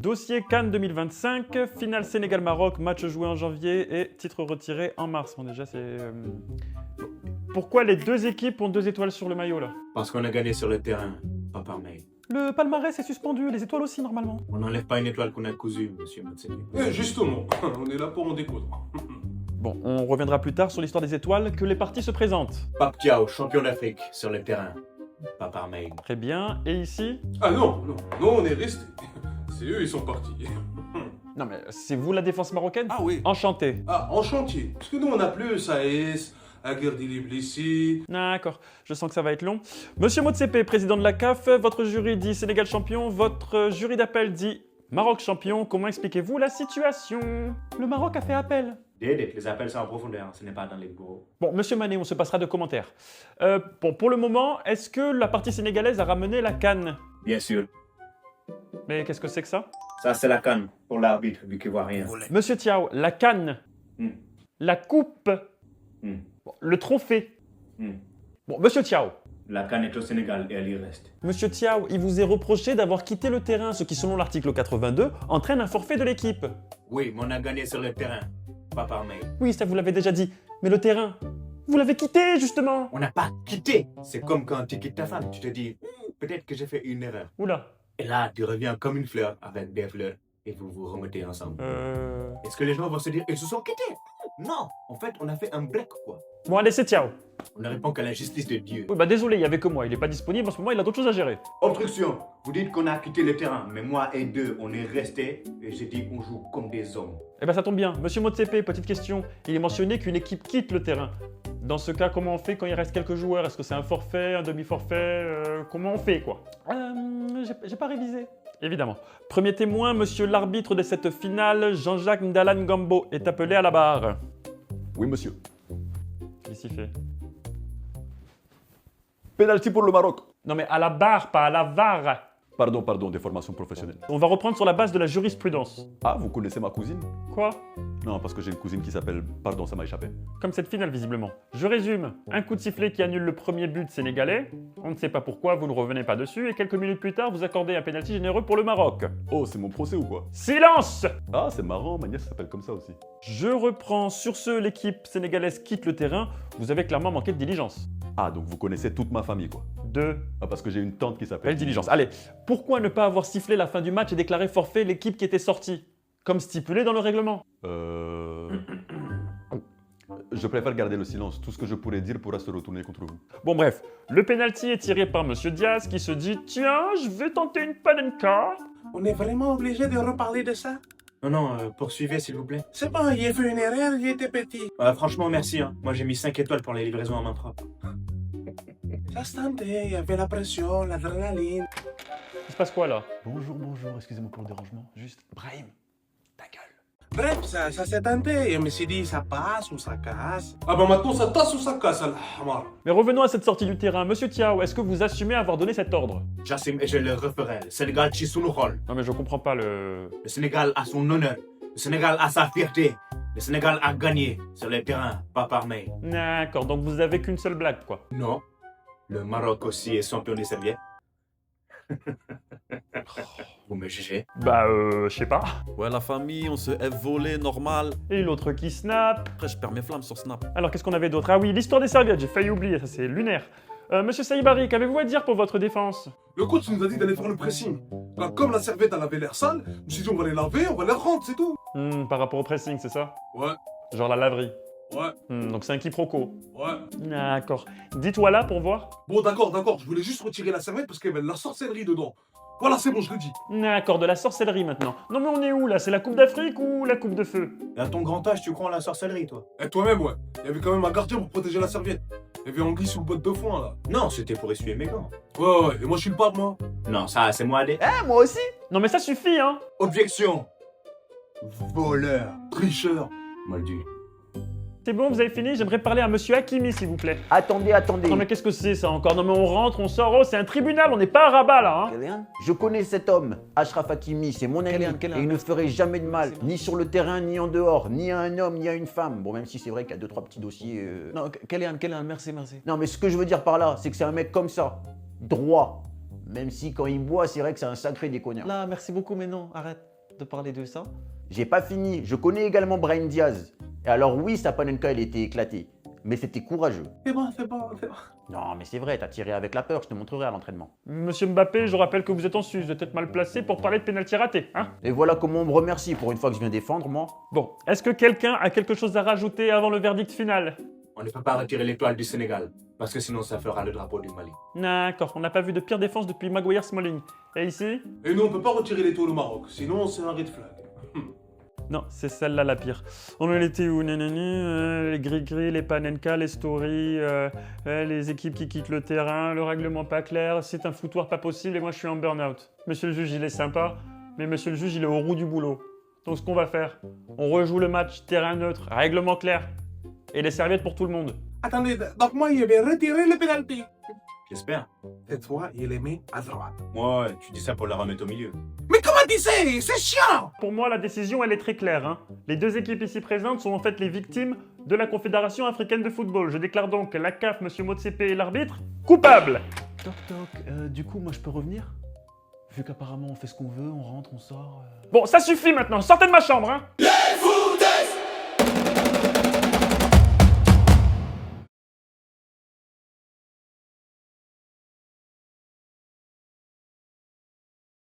Dossier Cannes 2025, finale Sénégal-Maroc, match joué en janvier et titre retiré en mars. Bon déjà c'est... Pourquoi les deux équipes ont 2 étoiles sur le maillot là? Parce qu'on a gagné sur le terrain, pas par mail. Le palmarès est suspendu, les étoiles aussi normalement. On n'enlève pas une étoile qu'on a cousue, monsieur Motsepe. Justement, on est là pour en découdre. Bon, on reviendra plus tard sur l'histoire des étoiles, que les parties se présentent. Pape Thiaw, champion d'Afrique, sur le terrain, pas par mail. Très bien, et ici? Ah non, on est restés. C'est eux, ils sont partis. Non mais c'est vous la défense marocaine? Ah oui. Enchanté. Ah, en chantier. Parce que nous, on a plus AS, Aguerdili Blessi. D'accord, je sens que ça va être long. Monsieur Motsepe, président de la CAF, votre jury dit Sénégal champion, votre jury d'appel dit Maroc champion. Comment expliquez-vous la situation? Le Maroc a fait appel. Dédé, les appels sont en profondeur, ce n'est pas dans les bureaux. Bon, monsieur Mané, on se passera de commentaires. Bon, pour le moment, est-ce que la partie sénégalaise a ramené la canne? Bien sûr. Mais qu'est-ce que c'est que ça? Ça, c'est la canne pour l'arbitre, vu qu'il voit rien. Monsieur Thiaw, la canne, la coupe, bon, le trophée. Bon, monsieur Thiaw. La canne est au Sénégal et elle y reste. Monsieur Thiaw, il vous est reproché d'avoir quitté le terrain, ce qui, selon l'article 82, entraîne un forfait de l'équipe. Oui, mais on a gagné sur le terrain, pas par mail. Oui, ça vous l'avez déjà dit. Mais le terrain, vous l'avez quitté, justement. On n'a pas quitté. C'est comme quand tu quittes ta femme, tu te dis, peut-être que j'ai fait une erreur. Oula. Et là, tu reviens comme une fleur avec des fleurs et vous vous remettez ensemble. Est-ce que les gens vont se dire, ils se sont quittés? Non, en fait, on a fait un break, quoi. Bon, allez, c'est Thiaw. On ne répond qu'à la justice de Dieu. Oui, bah désolé, il y avait que moi. Il est pas disponible en ce moment, il a d'autres choses à gérer. Obstruction, vous dites qu'on a quitté le terrain, mais moi et deux, on est restés et j'ai dit qu'on joue comme des hommes. Eh ben ça tombe bien. Monsieur Motsepe, petite question. Il est mentionné qu'une équipe quitte le terrain. Dans ce cas, comment on fait quand il reste quelques joueurs? Est-ce que c'est un forfait, un demi-forfait? Comment on fait, quoi? J'ai pas révisé. Évidemment. Premier témoin, monsieur l'arbitre de cette finale, Jean-Jacques Ndalan Gambo, est appelé à la barre. Oui, monsieur. Qu'est-ce qu'il fait? Penalty pour le Maroc. Non mais à la barre, pas à la VAR. Pardon, des formations professionnelles. On va reprendre sur la base de la jurisprudence. Ah, vous connaissez ma cousine? Quoi? Non, parce que j'ai une cousine qui s'appelle... Pardon, ça m'a échappé. Comme cette finale, visiblement. Je résume. Un coup de sifflet qui annule le premier but sénégalais. On ne sait pas pourquoi, vous ne revenez pas dessus. Et quelques minutes plus tard, vous accordez un pénalty généreux pour le Maroc. Oh, c'est mon procès ou quoi? Silence! Ah, c'est marrant, ma nièce s'appelle comme ça aussi. Je reprends. Sur ce, l'équipe sénégalaise quitte le terrain. Vous avez clairement manqué de diligence. Ah, donc vous connaissez toute ma famille, quoi. Ah, parce que j'ai une tante qui s'appelle... belle diligence. Allez, pourquoi ne pas avoir sifflé la fin du match et déclaré forfait l'équipe qui était sortie? Comme stipulé dans le règlement. Je préfère garder le silence. Tout ce que je pourrais dire pourra se retourner contre vous. Bon bref, le penalty est tiré par Monsieur Diaz qui se dit « Tiens, je vais tenter une panenka ». On est vraiment obligé de reparler de ça? Non, poursuivez s'il vous plaît. C'est bon, il a fait une erreur, il était petit. Franchement, merci. Hein. Moi, j'ai mis 5 étoiles pour les livraisons à main propre. Ça se tentait, il y avait la pression, l'adrénaline. Il se passe quoi là? Bonjour, excusez-moi pour le dérangement. Juste, Brahim, ta gueule. Bref, ça s'est tenté. Je me suis dit, ça passe ou ça casse. Ah bah maintenant, ça tasse ou ça casse, Hamar. Mais revenons à cette sortie du terrain. Monsieur Thiaw, est-ce que vous assumez avoir donné cet ordre? J'assume et je le referai. Le Sénégal tisse sous nos rôles. Non mais je comprends pas le... Le Sénégal a son honneur. Le Sénégal a sa fierté. Le Sénégal a gagné sur le terrain, pas par mail. D'accord, donc vous avez qu'une seule blague quoi. Non. Le Maroc aussi est champion des serviettes. Vous me jugez? Bah je sais pas. Ouais, la famille, on se est volé, normal. Et l'autre qui snap. Après, je perds mes flammes sur Snap. Alors qu'est-ce qu'on avait d'autre? Ah oui, l'histoire des serviettes, j'ai failli oublier, ça c'est lunaire. Monsieur Saïbari, qu'avez-vous à dire pour votre défense? Le coach nous a dit d'aller faire le pressing. Là, comme la serviette, elle avait l'air sale, je me suis dit, on va les laver, on va les rendre, c'est tout. Par rapport au pressing, c'est ça? Ouais, Genre la laverie. ouais, Donc c'est un quiproquo. ouais. D'accord. Dites-toi là pour voir. Bon, d'accord, je voulais juste retirer la serviette parce qu'il y avait de la sorcellerie dedans. Voilà, c'est bon, je l'ai dit. D'accord, de la sorcellerie maintenant. Non mais on est où là? C'est la Coupe d'Afrique ou la Coupe de Feu? À ton grand âge, tu crois en la sorcellerie, toi? Et toi-même, ouais. Il y avait quand même un gardien pour protéger la serviette. Il y avait Anguille sous le botte de foin, là. Non, c'était pour essuyer mes gants. Ouais, et moi, je suis le pape, moi. Non, ça, c'est moi, Moi aussi. Non mais ça suffit hein. Objection. Voleur. Tricheur. Moldu. C'est bon, vous avez fini? J'aimerais parler à Monsieur Hakimi s'il vous plaît. Attendez. Non mais qu'est-ce que c'est ça encore? Non mais on rentre, on sort, oh c'est un tribunal, on n'est pas à Rabat là hein. Kélian, je connais cet homme, Achraf Hakimi, c'est mon ami. Kélian. Et il ne ferait jamais de mal, ni sur le terrain, ni en dehors, ni à un homme, ni à une femme. Bon, même si c'est vrai qu'il y a 2-3 petits dossiers. Non, Kélian, merci. Non, mais ce que je veux dire par là, c'est que c'est un mec comme ça, droit. Même si quand il boit, c'est vrai que c'est un sacré déconneur. Là, merci beaucoup, mais non, arrête. de parler de ça? J'ai pas fini, je connais également Brahim Diaz. Et alors oui, sa Panenka, elle était éclatée. Mais c'était courageux. C'est bon, c'est bon, c'est bon. Non, mais c'est vrai, t'as tiré avec la peur, je te montrerai à l'entraînement. Monsieur Mbappé, je rappelle que vous êtes en Suisse, vous êtes peut-être mal placé pour parler de pénalty raté, hein? Et voilà comment on me remercie pour une fois que je viens défendre, moi. Bon, est-ce que quelqu'un a quelque chose à rajouter avant le verdict final? On ne peut pas retirer l'étoile du Sénégal, parce que sinon ça fera le drapeau du Mali. D'accord, on n'a pas vu de pire défense depuis Maguire Smalling. Et ici? Et nous, on peut pas retirer l'étoile au Maroc, sinon c'est un red flag. Non, c'est celle-là la pire. On en était où? Les gris-gris, les Panenka, les stories, les équipes qui quittent le terrain, le règlement pas clair, c'est un foutoir pas possible et moi je suis en burn-out. Monsieur le juge, il est sympa, mais monsieur le juge, il est au roue du boulot. Donc ce qu'on va faire, on rejoue le match, terrain neutre, règlement clair, et les serviettes pour tout le monde. Attendez, donc moi, il vais retirer le pénalty. J'espère. Cette fois, il les met à droite. Moi, tu dis ça pour la remettre au milieu. Mais comment tu sais? C'est chiant! Pour moi, la décision, elle est très claire, hein. Les deux équipes ici présentes sont en fait les victimes de la Confédération africaine de football. Je déclare donc la CAF, monsieur Motsepe et l'arbitre, coupables. Toc toc, du coup, moi je peux revenir? Vu qu'apparemment on fait ce qu'on veut, on rentre, on sort. Bon, ça suffit maintenant, sortez de ma chambre, hein.